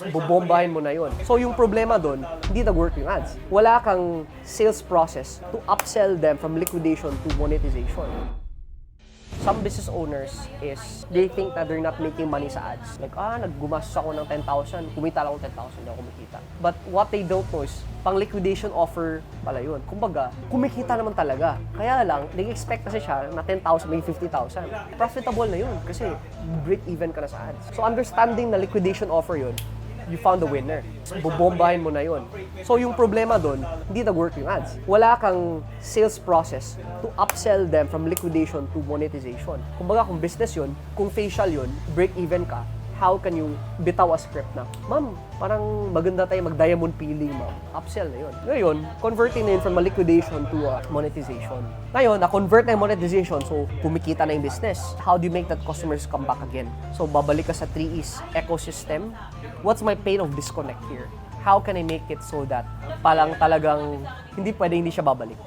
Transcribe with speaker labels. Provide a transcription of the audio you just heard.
Speaker 1: Bobombahin mo na yon. So yung problema doon, hindi nag-work yung ads. Wala kang sales process to upsell them from liquidation to monetization. Some business owners is, they think that they're not making money sa ads. Like, naggumastos ako ng 10,000, kumita lang ako 10,000, hindi ako kumikita. But what they don't know is, pang liquidation offer pala yun. Kumbaga, kumikita naman talaga. Kaya lang, nag-expect kasi siya na 10,000, may 50,000. Profitable na yun kasi break even ka na sa ads. So understanding na liquidation offer yun, you found the winner. Bobombahin mo na yon. So yung problema doon, hindi nag-work yung ads. Wala kang sales process to upsell them from liquidation to monetization. Kumbaga kung business yun, kung facial yun, break even ka, how can you bitaw a script na, ma'am, parang maganda tayo mag-diamond peeling, ma'am. Upsell na yun. Ngayon, converting na yun from a liquidation to a monetization. Ngayon, na-convert na yung monetization, so kumikita na yung business. How do you make that customers come back again? So, babalik ka sa 3E's ecosystem. What's my pain of disconnect here? How can I make it so that palang talagang hindi siya babalik?